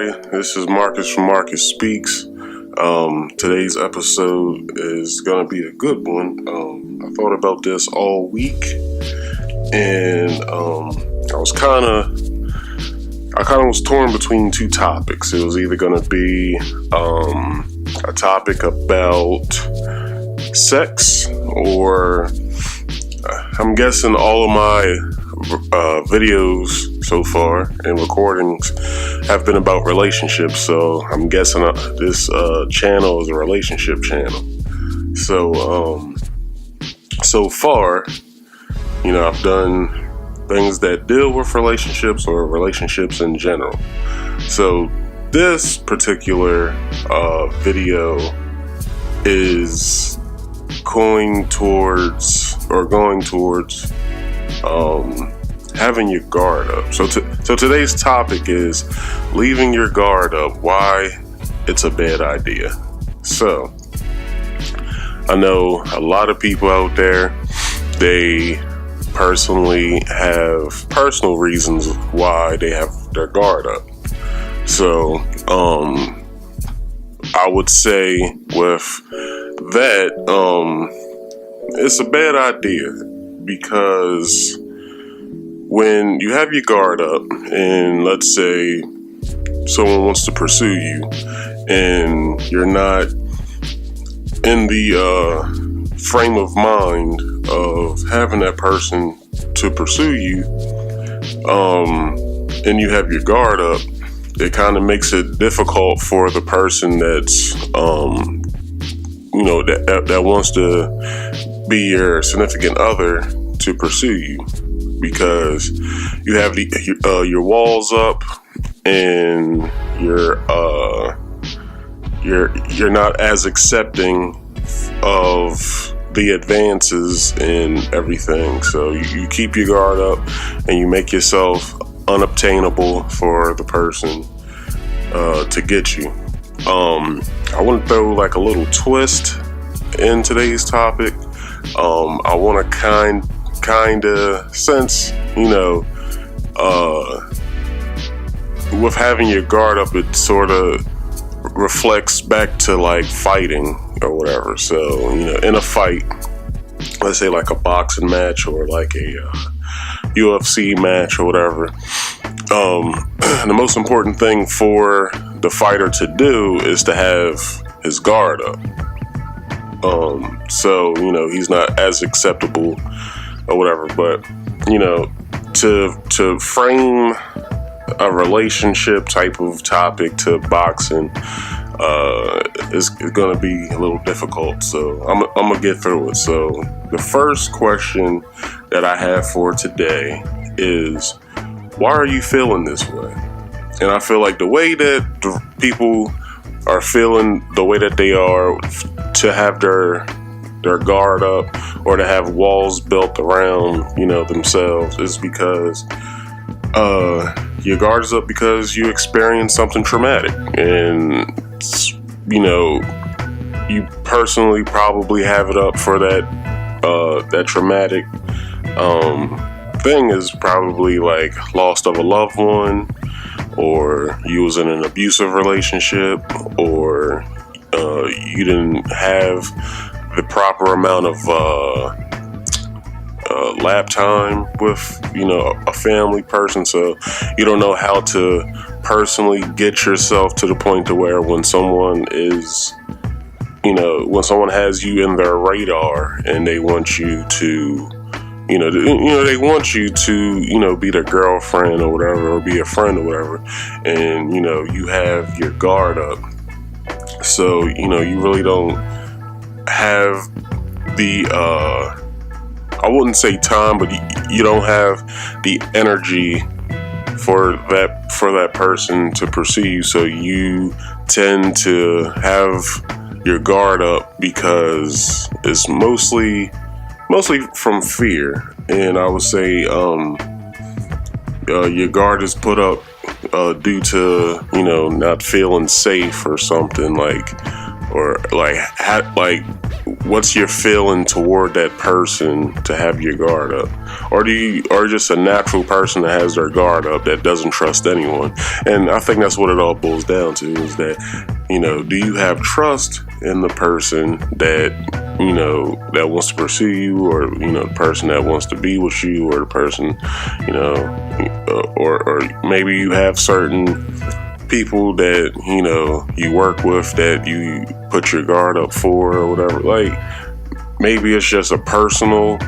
everybody. This is Marcus from Marcus Speaks. Today's episode is going to be a good one. I thought about this all week, and I kind of was torn between two topics. It was either going to be a topic about sex, or I'm guessing all of my videos so far and recordings have been about relationships, so I'm guessing this channel is a relationship channel. So far, I've done things that deal with relationships or relationships in general. So this particular video is going towards having your guard up. So today's topic is leaving your guard up, why it's a bad idea. So I know a lot of people out there, they personally have personal reasons why they have their guard up. So I would say with that, it's a bad idea, because when you have your guard up and let's say someone wants to pursue you and you're not in the frame of mind of having that person to pursue you, and you have your guard up, it kind of makes it difficult for the person that's that wants to be your significant other to pursue you, because you have your walls up and you're not as accepting of the advances and everything. So you keep your guard up and you make yourself unobtainable for the person to get you. I want to throw like a little twist in today's topic. I want to kind of, since with having your guard up, it sort of reflects back to like fighting or whatever. So in a fight, let's say like a boxing match or like a UFC match or whatever, the most important thing for the fighter to do is to have his guard up. So he's not as acceptable or whatever. But to frame a relationship type of topic to boxing is going to be a little difficult. So I'm gonna get through it. So the first question that I have for today is, why are you feeling this way? And I feel like the way that the people are feeling the way that they are, to have their guard up or to have walls built around themselves, is because your guard is up because you experienced something traumatic, and you personally probably have it up for that traumatic thing is probably like loss of a loved one, or you was in an abusive relationship, or you didn't have the proper amount of lap time with a family person, so you don't know how to personally get yourself to the point to where when someone is when someone has you in their radar and they want you to they want you to be their girlfriend or whatever, or be a friend or whatever, and you have your guard up, so you really don't have the I wouldn't say time, but you don't have the energy for that person to pursue you, so you tend to have your guard up because it's mostly from fear. And I would say your guard is put up due to not feeling safe or something, like what's your feeling toward that person to have your guard up, or just a natural person that has their guard up that doesn't trust anyone? And I think that's what it all boils down to, is that, do you have trust in the person that that wants to pursue you, or the person that wants to be with you, or the person or maybe you have certain people that you work with that you put your guard up for, or whatever. Like, maybe it's just a personal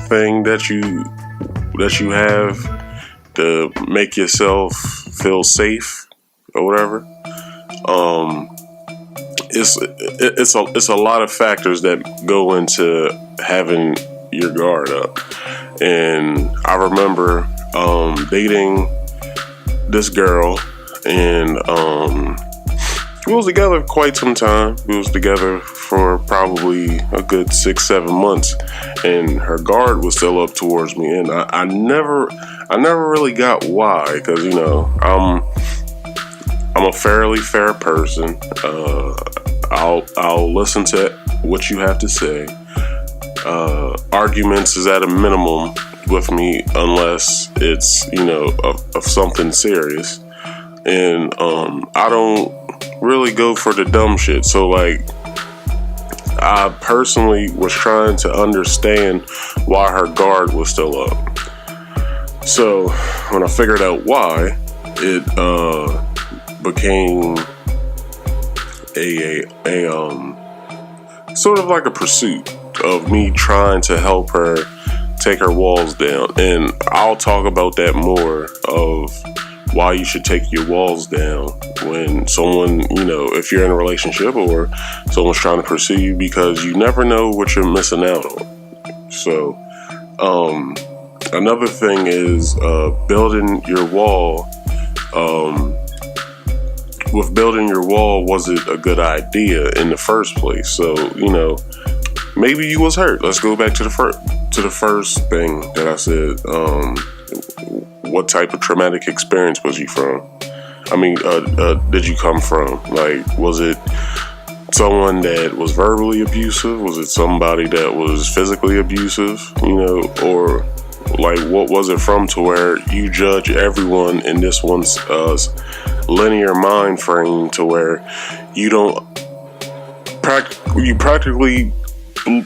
thing that you have to make yourself feel safe or whatever. It's a lot of factors that go into having your guard up. And I remember dating this girl, and we was together quite some time. We was together for probably a good 6-7 months, and her guard was still up towards me, and I never really got why, because I'm a fairly fair person. I'll listen to what you have to say. Arguments is at a minimum with me, unless it's of something serious, and I don't really go for the dumb shit. So like, I personally was trying to understand why her guard was still up. So when I figured out why, it became a sort of like a pursuit of me trying to help her take her walls down. And I'll talk about that more, of why you should take your walls down when someone, if you're in a relationship or someone's trying to pursue you, because you never know what you're missing out on. So another thing is building your wall. With building your wall, was it a good idea in the first place? So maybe you was hurt. Let's go back to the first thing that I said. What type of traumatic experience was you from? Did you come from? Like, was it someone that was verbally abusive? Was it somebody that was physically abusive? Or like, what was it from, to where you judge everyone in this one's linear mind frame, to where you practically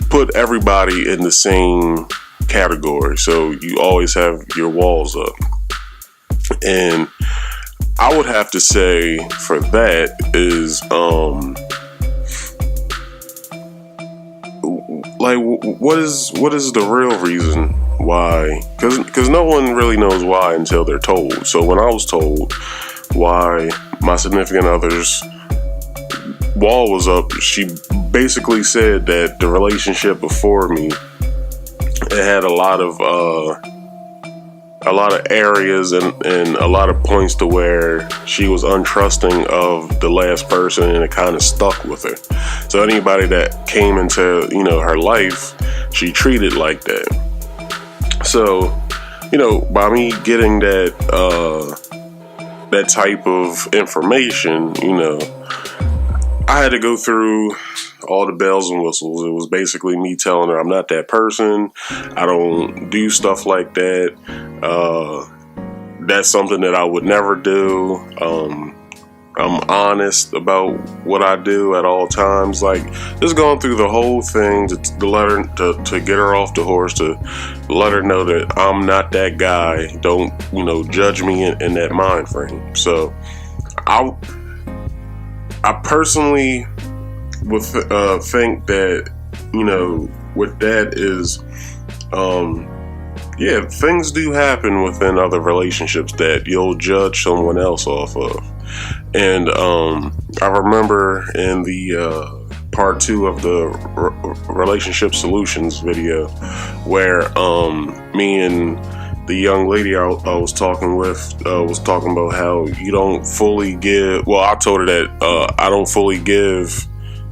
put everybody in the same category, so you always have your walls up. And I would have to say, for that is like, what is the real reason why? Because no one really knows why until they're told. So when I was told why my significant other's wall was up, she basically said that the relationship before me, it had a lot of areas and a lot of points to where she was untrusting of the last person, and it kind of stuck with her. So anybody that came into her life, she treated like that. So by me getting that type of information, I had to go through all the bells and whistles. It was basically me telling her I'm not that person. I don't do stuff like that. That's something that I would never do. I'm honest about what I do at all times. Like, just going through the whole thing to let her to get her off the horse, to let her know that I'm not that guy. Don't judge me in that mind frame. So I personally would think that with that is things do happen within other relationships that you'll judge someone else off of. And I remember in the part 2 of the relationship solutions video, where me and the young lady I was talking with was talking about how you don't fully give. Well, I told her that I don't fully give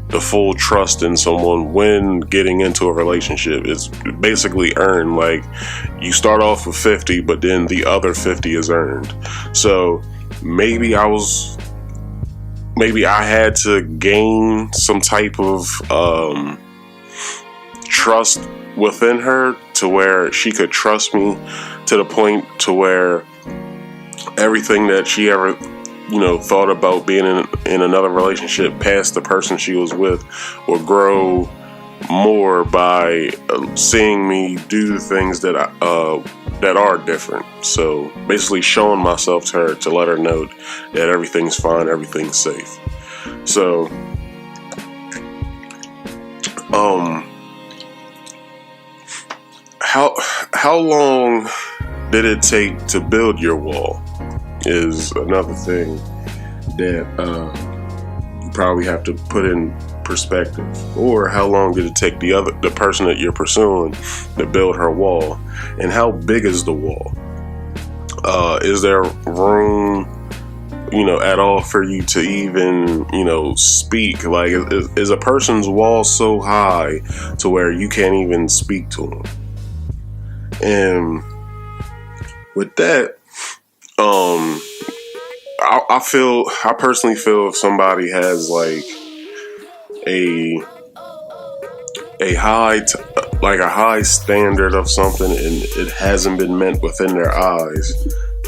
the full trust in someone when getting into a relationship. It's basically earned. Like, you start off with 50, but then the other 50 is earned. So maybe I had to gain some type of trust within her to where she could trust me to the point to where everything that she ever thought about being in another relationship past the person she was with would grow more by seeing me do the things that are different. So basically showing myself to her to let her know that everything's fine, everything's safe. So how long did it take to build your wall is another thing that you probably have to put in perspective. Or how long did it take the person that you're pursuing to build her wall, and how big is the wall? Is there room at all for you to even speak? Like, is a person's wall so high to where you can't even speak to them? And with that, I personally feel if somebody has like a high standard of something and it hasn't been met within their eyes,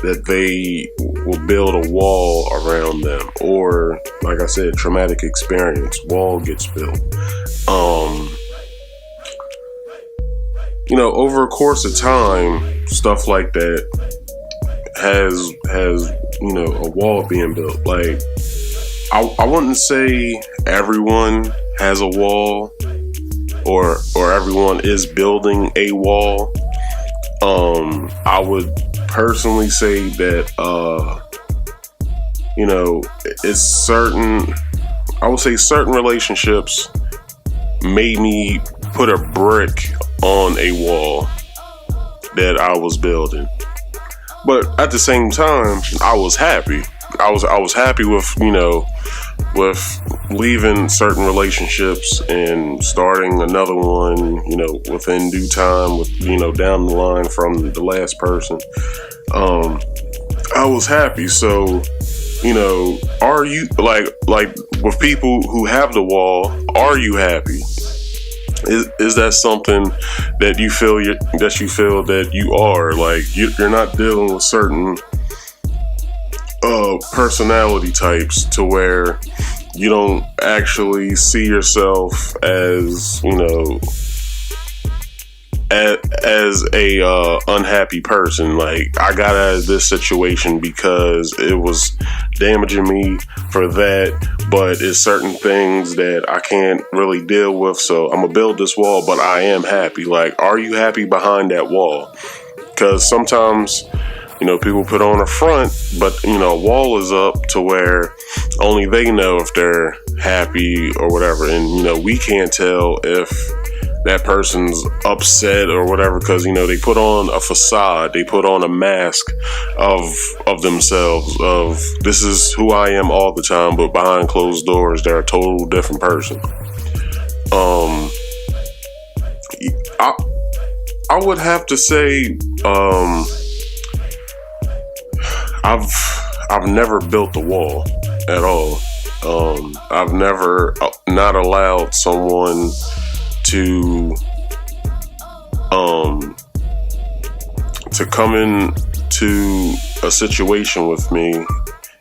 that they will build a wall around them. Or like I said, traumatic experience, wall gets built. Over a course of time, stuff like that has a wall being built. Like, I wouldn't say everyone has a wall or everyone is building a wall. I would personally say that it's certain. I would say certain relationships made me put a brick on a wall that I was building. But at the same time, I was happy. I was happy with with leaving certain relationships and starting another one, within due time, with down the line from the last person. I was happy. So, are you like with people who have the wall? Are you happy? Is that something that you feel that you are? Like, you're not dealing with certain personality types to where you don't actually see yourself as as a unhappy person. Like, I got out of this situation because it was damaging me for that, but it's certain things that I can't really deal with, so I'm gonna build this wall, but I am happy. Like, are you happy behind that wall? Because sometimes people put on a front, but a wall is up to where only they know if they're happy or whatever, and we can't tell if that person's upset or whatever, because they put on a facade, they put on a mask of themselves, of this is who I am all the time, but behind closed doors they're a total different person. I would have to say I've never built a wall at all. I've never not allowed someone to come into a situation with me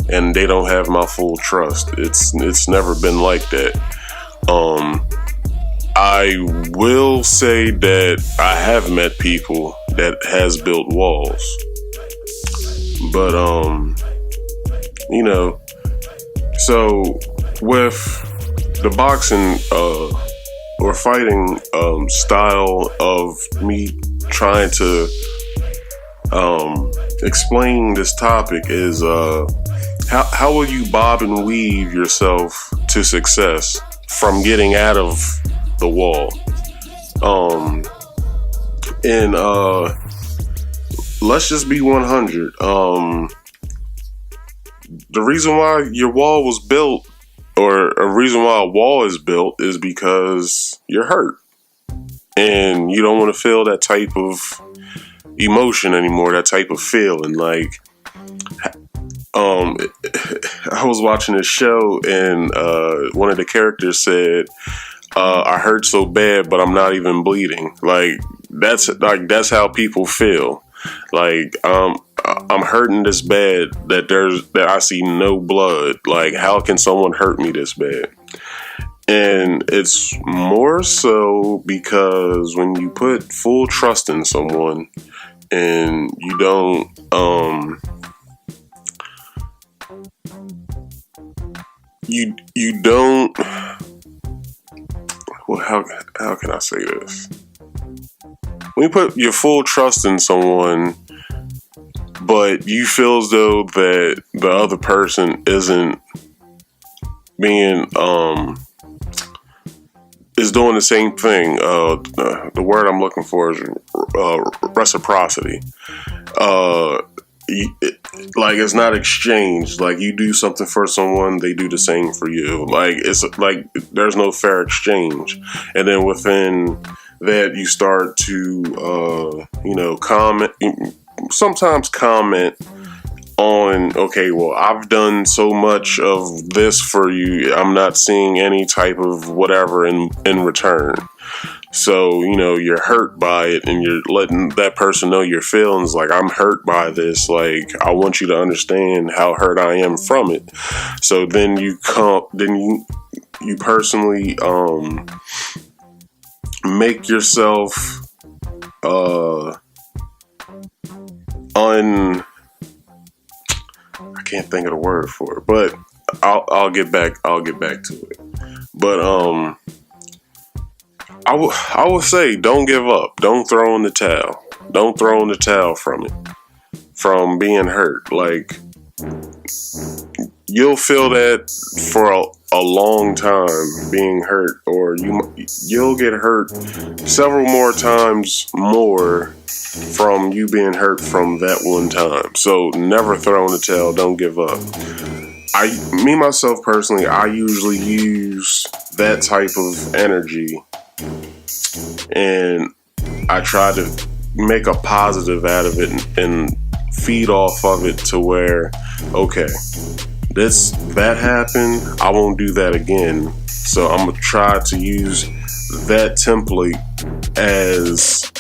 and they don't have my full trust. It's never been like that. I will say that I have met people that has built walls, but so with the boxing or fighting style of me trying to explain this topic is how will you bob and weave yourself to success from getting out of the wall? And let's just be 100. The reason why your wall was built, or a reason why a wall is built, is because you're hurt and you don't want to feel that type of emotion anymore, that type of feeling. Like, I was watching a show and one of the characters said, I hurt so bad, but I'm not even bleeding. That's how people feel. Like, I'm hurting this bad that I see no blood. Like, how can someone hurt me this bad? And it's more so because when you put full trust in someone and you don't, you don't, well, how can I say this? When you put your full trust in someone, but you feel as though that the other person isn't being, is doing the same thing. The word I'm looking for is reciprocity. Like, it's not exchanged. Like, you do something for someone, they do the same for you. Like, it's like there's no fair exchange. And then within that, you start to, sometimes comment on, okay, well, I've done so much of this for you, I'm not seeing any type of whatever in return. So, you're hurt by it, and you're letting that person know your feelings. Like, I'm hurt by this. Like, I want you to understand how hurt I am from it. So then you personally make yourself I can't think of the word for it, but I'll get back to it. But I will say, don't give up. Don't throw in the towel. Don't throw in the towel from being hurt. Like, you'll feel that for a long time, being hurt, or you'll get hurt several more times more from you being hurt from that one time. So never throw in the towel. Don't give up. Myself personally, I usually use that type of energy, and I try to make a positive out of it and feed off of it to where, okay, that happened, I won't do that again. So I'm gonna try to use that template as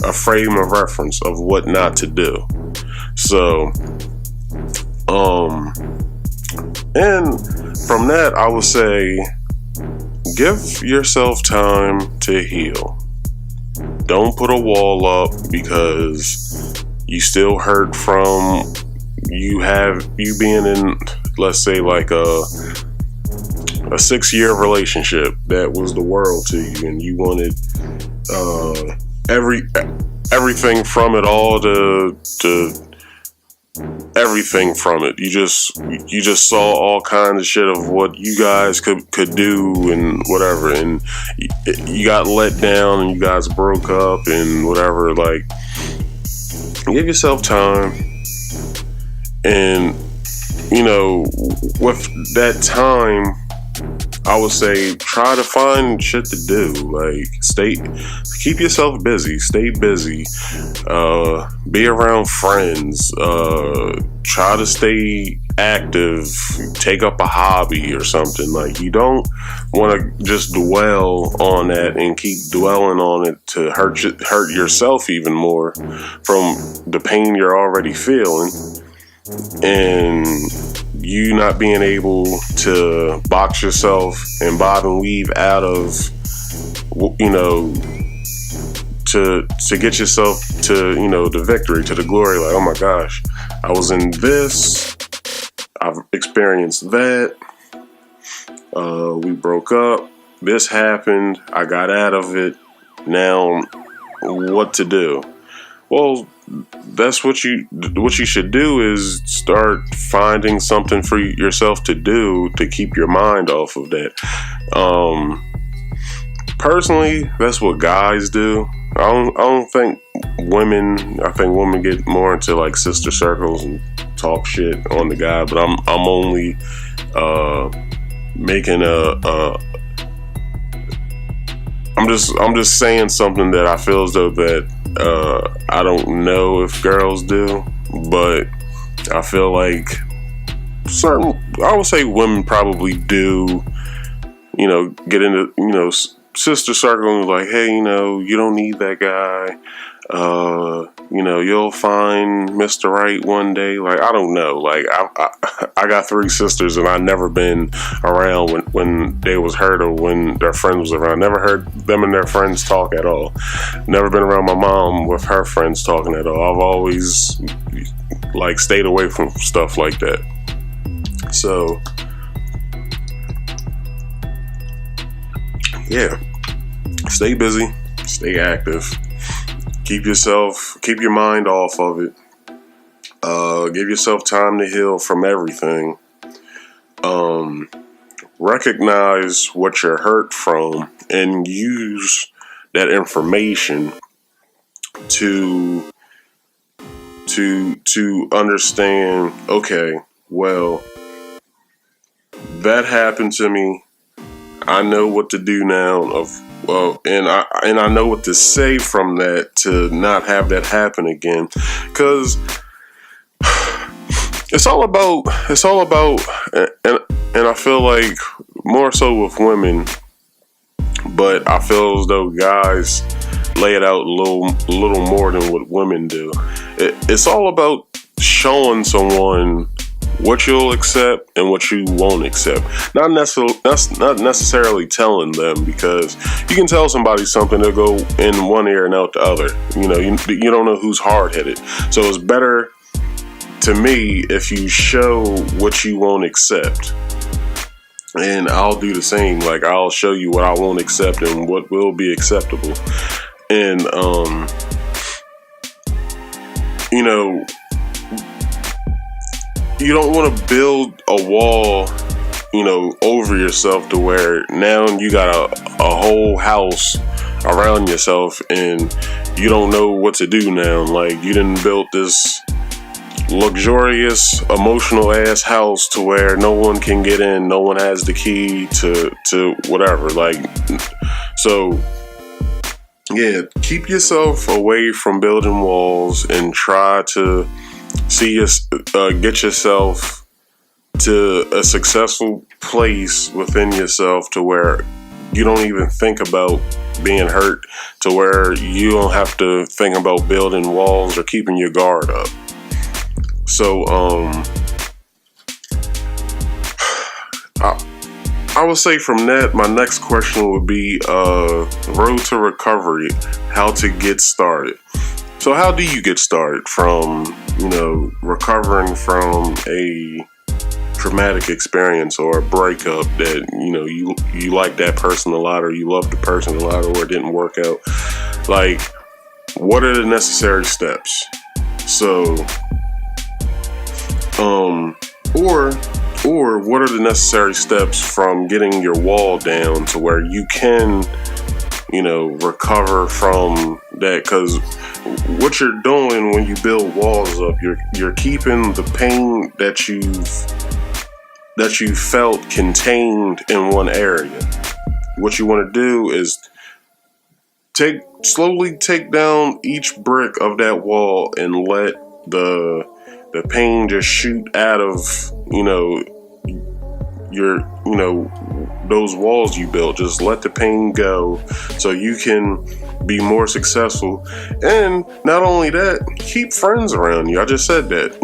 a frame of reference of what not to do. So, and from that, I would say, give yourself time to heal. Don't put a wall up because you still hurt from you being in, let's say, like a 6-year relationship that was the world to you, and you wanted everything from it all to everything from it. You just saw all kinds of shit of what you guys could do and whatever, and you got let down and you guys broke up and whatever. Like, give yourself time, and with that time, I would say try to find shit to do. Like, keep yourself busy, stay busy, be around friends, try to stay active, take up a hobby or something. Like, you don't want to just dwell on that and keep dwelling on it to hurt yourself even more from the pain you're already feeling, and you not being able to box yourself and bob and weave out of, to get yourself to, the victory, to the glory. Like, oh my gosh, I was in this, I've experienced that, we broke up, this happened, I got out of it, now what to do? Well, that's what you should do, is start finding something for yourself to do to keep your mind off of that. Personally, that's what guys do. I don't think women. I think women get more into like sister circles and talk shit on the guy. But I'm only making I'm just saying something that I feel as though that I don't know if girls do, but I feel like I would say women probably do get into, sister circle and like, hey, you don't need that guy. You'll find Mr. Right one day. Like, I don't know. Like, I got 3 sisters, and I never been around when they was hurt or when their friends was around. Never heard them and their friends talk at all. Never been around my mom with her friends talking at all. I've always like stayed away from stuff like that. So yeah, stay busy, stay active. Keep your mind off of it. Give yourself time to heal from everything. Recognize what you're hurt from and use that information to understand, okay, well, that happened to me. I know what to do now and I know what to say from that to not have that happen again. 'Cause it's all about and I feel like more so with women, but I feel as though guys lay it out a little more than what women do. It's all about showing someone what you'll accept and what you won't accept. Not necessarily telling them, because you can tell somebody something, they'll go in one ear and out the other. You don't know who's hard-headed. So it's better to me if you show what you won't accept. And I'll do the same. Like, I'll show you what I won't accept and what will be acceptable. And you don't want to build a wall, over yourself to where now you got a whole house around yourself and you don't know what to do now. Like, you didn't build this luxurious, emotional ass house to where no one can get in, no one has the key to whatever. Like, so yeah, keep yourself away from building walls and try to get yourself to a successful place within yourself to where you don't even think about being hurt, to where you don't have to think about building walls or keeping your guard up. So I would say from that, my next question would be road to recovery, how to get started. So how do you get started from, recovering from a traumatic experience or a breakup that, you like that person a lot, or you love the person a lot, or it didn't work out? Like, what are the necessary steps? So, or what are the necessary steps from getting your wall down to where you can, recover from that? Because what you're doing when you build walls up, you're keeping the pain that you felt contained in one area. What you want to do is slowly take down each brick of that wall and let the pain just shoot out of those walls you built. Just let the pain go so you can be more successful. And not only that, keep friends around you. I just said that.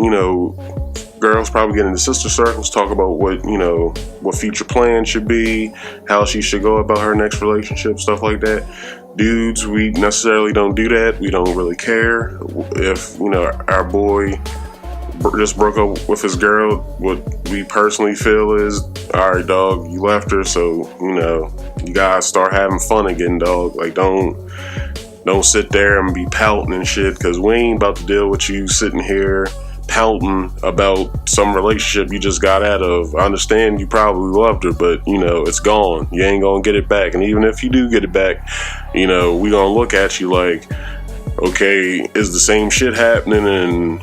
Girls probably get into sister circles, talk about what future plans should be, how she should go about her next relationship, stuff like that. Dudes, we necessarily don't do that. We don't really care if our boy just broke up with his girl. What we personally feel is, all right, dog, you left her, so you guys start having fun again, dog. Like, don't sit there and be pouting and shit, because we ain't about to deal with you sitting here pouting about some relationship you just got out of. I understand you probably loved her, but it's gone. You ain't gonna get it back. And even if you do get it back, we gonna look at you like, okay, is the same shit happening? And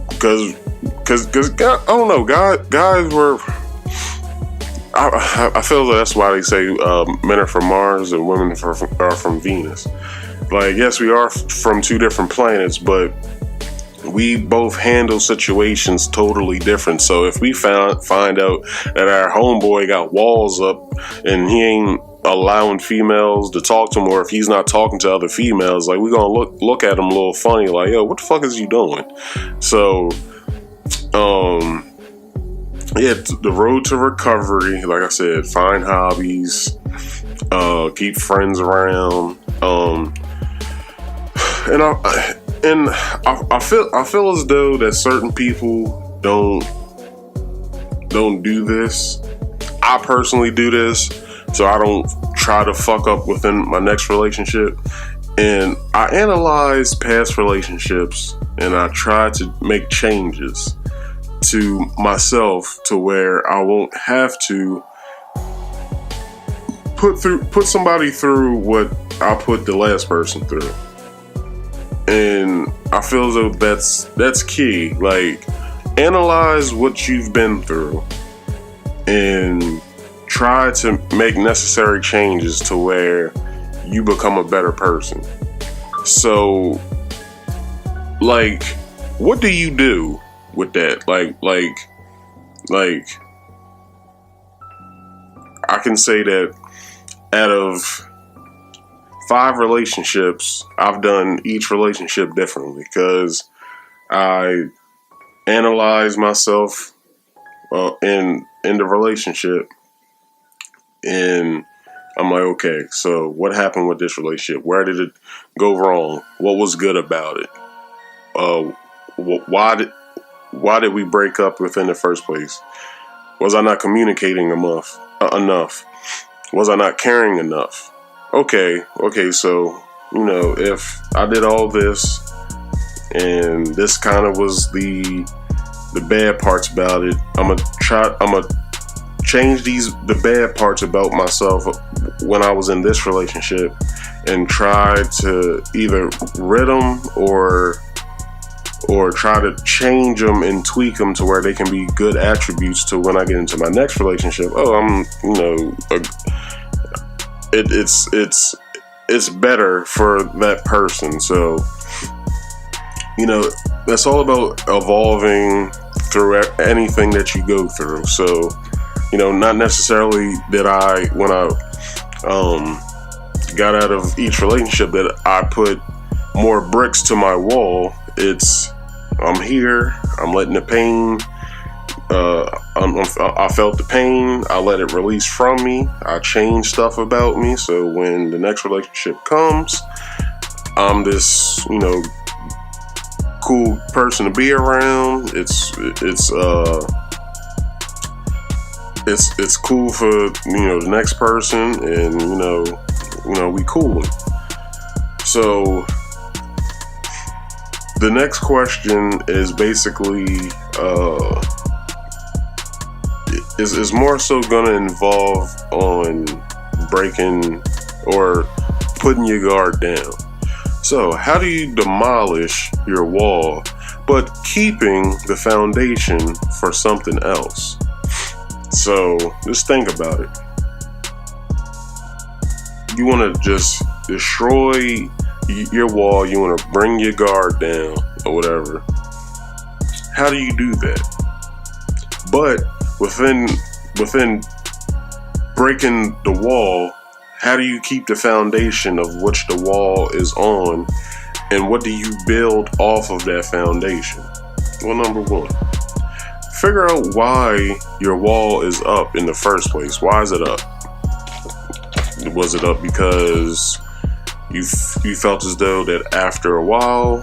because I don't know, guys were, I feel that's why they say men are from Mars and women are from Venus. Like, yes, we are from 2 different planets, but we both handle situations totally different. So if we find out that our homeboy got walls up and he ain't allowing females to talk to him, or if he's not talking to other females, like, we're gonna look at him a little funny, like, yo, what the fuck is you doing? So yeah, the road to recovery, like I said, find hobbies, keep friends around, and I feel as though that certain people don't do this. I personally do this, so I don't try to fuck up within my next relationship. And I analyze past relationships, and I try to make changes to myself to where I won't have to put somebody through what I put the last person through. And I feel as though that's key. Like, analyze what you've been through and try to make necessary changes to where you become a better person. So, like, what do you do with that? Like I can say that out of 5 relationships, I've done each relationship differently, because I analyze myself in the relationship, and I'm like, okay, so what happened with this relationship? Where did it go wrong? What was good about it? Why did we break up within the first place? Was I not communicating enough? Was I not caring enough? Okay, so, if I did all this and this kind of was the bad parts about it, I'm gonna change the bad parts about myself when I was in this relationship and try to either rid them or try to change them and tweak them to where they can be good attributes to when I get into my next relationship. It's better for that person. So, that's all about evolving through anything that you go through. So, not necessarily that when I got out of each relationship, that I put more bricks to my wall. It's, I'm here, I'm letting the pain, I felt the pain, I let it release from me, I changed stuff about me, so when the next relationship comes, I'm this, cool person to be around. It's cool for, the next person, and, we cool. So, the next question is basically, is more so gonna involve on breaking or putting your guard down. So, how do you demolish your wall, but keeping the foundation for something else? So, just think about it. You want to just destroy your wall, you want to bring your guard down or whatever. How do you do that? But within breaking the wall, how do you keep the foundation of which the wall is on, and what do you build off of that foundation? Well, number one, figure out why your wall is up in the first place. Why is it up? Was it up because you felt as though that after a while,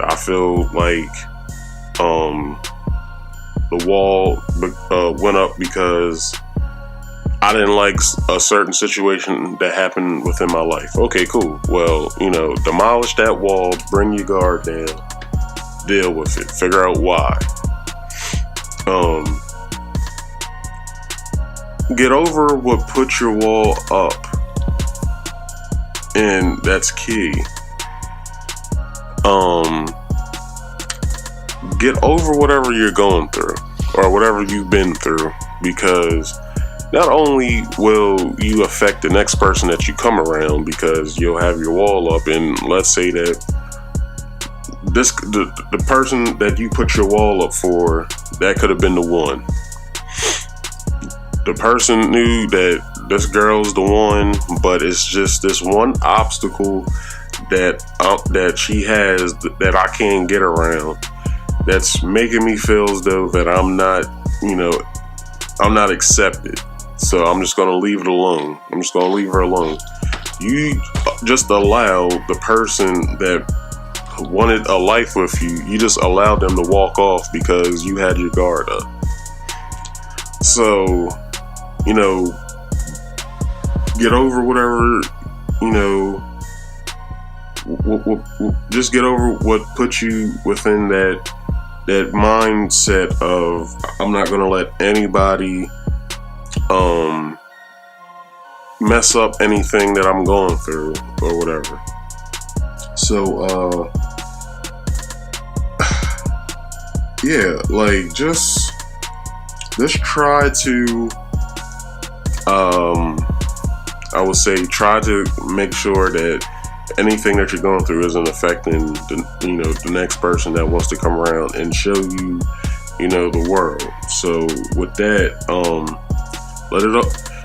I feel like the wall went up because I didn't like a certain situation that happened within my life. Okay, cool. Well, demolish that wall, bring your guard down, deal with it, figure out why. Get over what put your wall up, and that's key. Get over whatever you're going through or whatever you've been through, because not only will you affect the next person that you come around, because you'll have your wall up, and let's say that the person that you put your wall up for, that could have been the one. The person knew that this girl's the one, but it's just this one obstacle that she has that I can't get around. That's making me feel as though that I'm not accepted. So I'm just gonna leave it alone. I'm just gonna leave her alone. You just allow the person that wanted a life with you, you just allowed them to walk off because you had your guard up. So, get over whatever, just get over what put you within that mindset of, I'm not gonna let anybody mess up anything that I'm going through or whatever. So yeah, like just try to I would say try to make sure that anything that you're going through isn't affecting the next person that wants to come around and show you the world. So with that,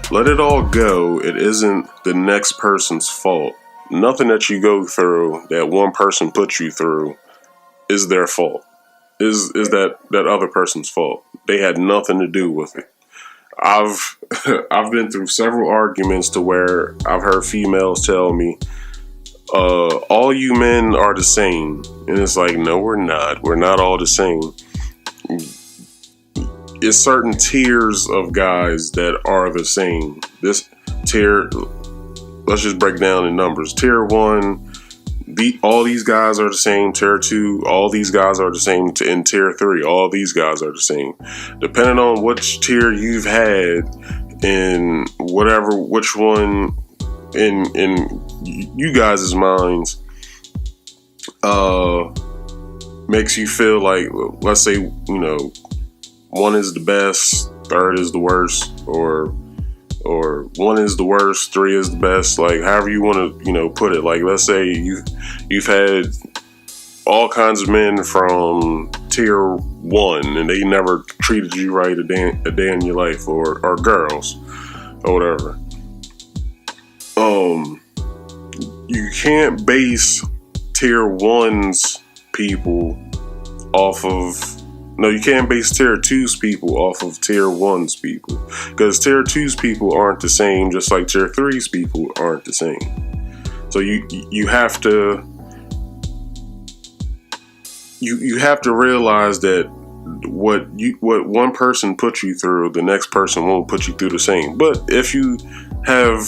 let it all go. It isn't the next person's fault. Nothing that you go through that one person puts you through is their fault. Is that other person's fault. They had nothing to do with it. I've been through several arguments to where I've heard females tell me, all you men are the same. And it's like, no, we're not. We're not all the same. It's certain tiers of guys that are the same. This tier, let's just break down in numbers. Tier 1, all these guys are the same. Tier 2, all these guys are the same. In Tier 3, all these guys are the same. Depending on which tier you've had in which one in you guys' minds makes you feel like, let's say, one is the best, third is the worst, or one is the worst, 3 is the best, like however you want to put it. Like, let's say you've had all kinds of men from tier 1 and they never treated you right a day in your life, or girls or whatever. You can't base tier 1's people off of, no, you can't base tier 2's people off of tier 1's people, because tier 2's people aren't the same, just like tier 3's people aren't the same. So you have to realize that what one person puts you through, the next person won't put you through the same. But if you have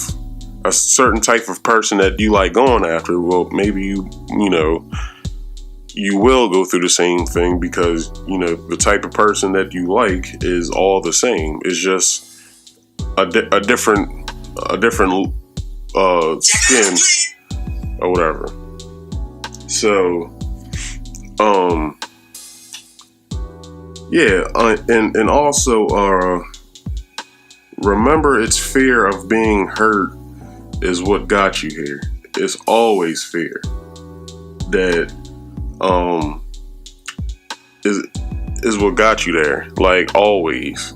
a certain type of person that you like going after, well, maybe you will go through the same thing, because the type of person that you like is all the same. It's just a different skin or whatever. So yeah, and also remember, it's fear of being hurt is what got you here. It's always fear that is what got you there. Like, always.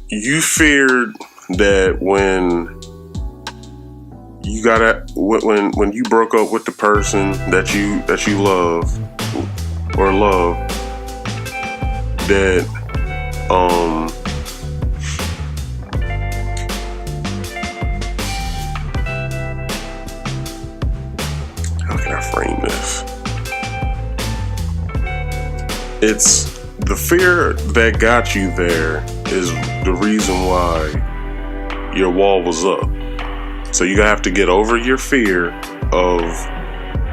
You feared that when you broke up with the person that you love, that how can I frame this? It's the fear that got you there is the reason why your wall was up. So you have to get over your fear of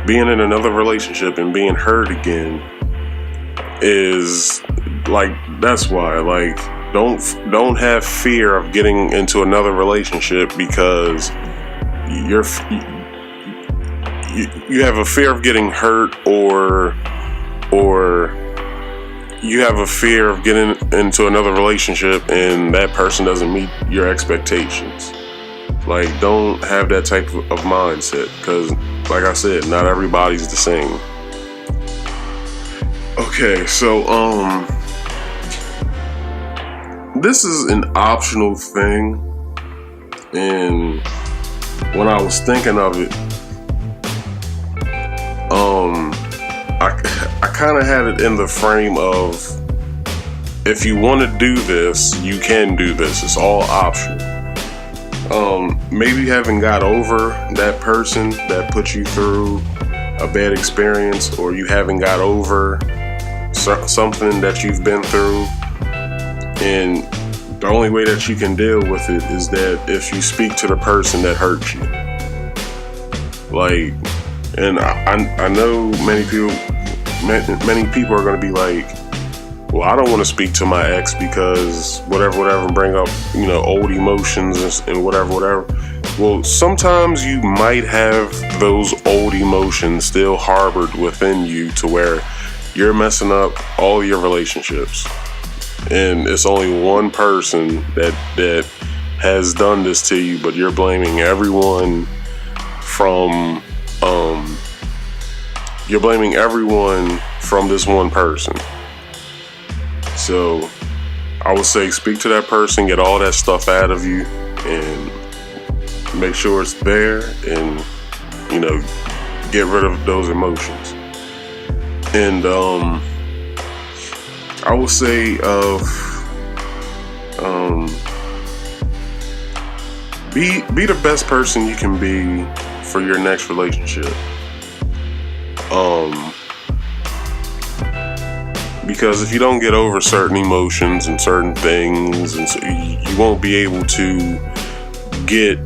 being in another relationship and being hurt again. Is like, that's why, like, don't have fear of getting into another relationship, because you have a fear of getting hurt, or you have a fear of getting into another relationship and that person doesn't meet your expectations. Like, don't have that type of mindset, because like I said, not everybody's the same. Okay, so this is an optional thing, and when I was thinking of it, I kind of had it in the frame of, if you want to do this, you can do this. It's all optional. Maybe you haven't got over that person that put you through a bad experience, or you haven't got over something that you've been through, and the only way that you can deal with it is that if you speak to the person that hurt you. Like, and I know many people are going to be like, well, I don't want to speak to my ex because whatever, bring up, old emotions and whatever. Well, sometimes you might have those old emotions still harbored within you to where you're messing up all your relationships. And it's only one person that has done this to you, but you're blaming everyone from this one person. So I would say speak to that person, get all that stuff out of you, and make sure it's there, and get rid of those emotions. And I would say be the best person you can be for your next relationship. Because if you don't get over certain emotions and certain things, and so you won't be able to get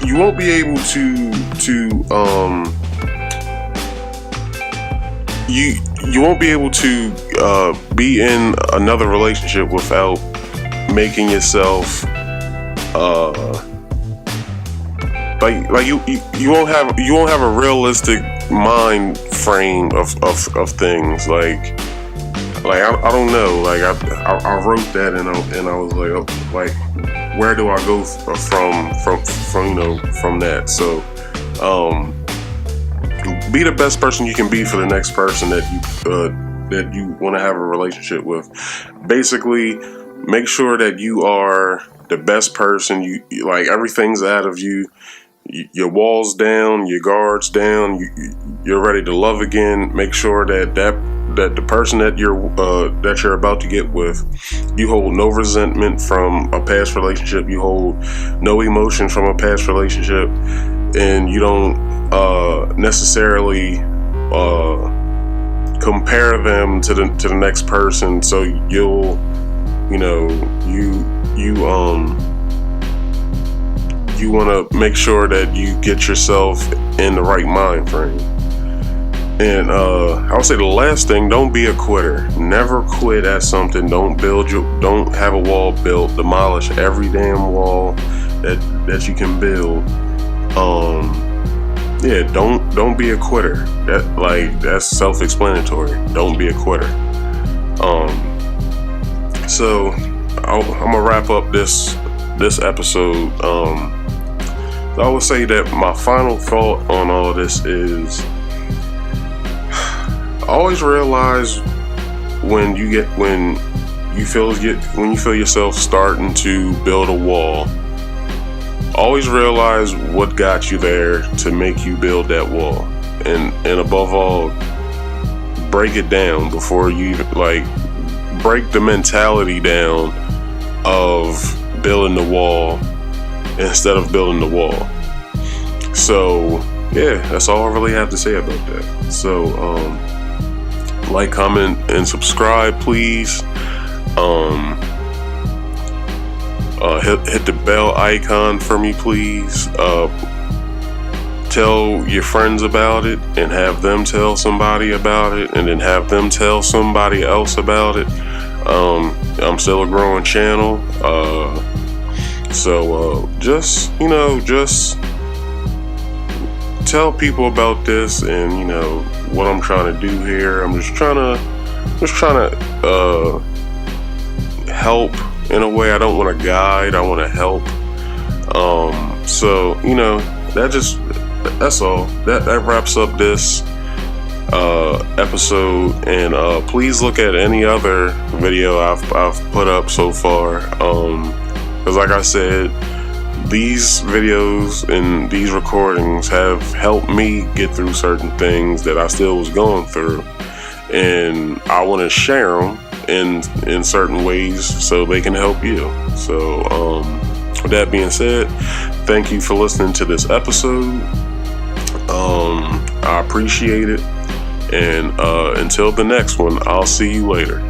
you won't be able to you won't be able to be in another relationship without making yourself you won't have a realistic mind frame of things. Like I don't know. Like I wrote that and I was like where do I go from that? So be the best person you can be for the next person that you want to have a relationship with. Basically, make sure that you are the best person. You like, everything's out of you. Your walls down, your guards down. You're ready to love again. Make sure that the person that you're about to get with, you hold no resentment from a past relationship. You hold no emotion from a past relationship, and you don't necessarily compare them to the next person. So you want to make sure that you get yourself in the right mind frame. And I would say the last thing, don't be a quitter. Never quit at something. Don't have a wall built. Demolish every damn wall that you can build. Don't be a quitter. That's self-explanatory. Don't be a quitter. So I'm gonna wrap up this episode. I would say that my final thought on all of this is, always realize when you feel yourself starting to build a wall. Always realize what got you there to make you build that wall, and above all, break it down before you break the mentality down of building the wall instead of building the wall. So yeah, that's all I really have to say about that. So like, comment, and subscribe, please. Hit the bell icon for me, please. Tell your friends about it, and have them tell somebody about it, and then have them tell somebody else about it. I'm still a growing channel. So just tell people about this, and what I'm trying to do here. I'm just trying to help in a way. I don't want to guide, I want to help. So, that's all. That wraps up this episode, and please look at any other video I've put up so far, because like I said, these videos and these recordings have helped me get through certain things that I still was going through, and I want to share them in certain ways so they can help you. So with that being said, thank you for listening to this episode. I appreciate it. And until the next one, I'll see you later.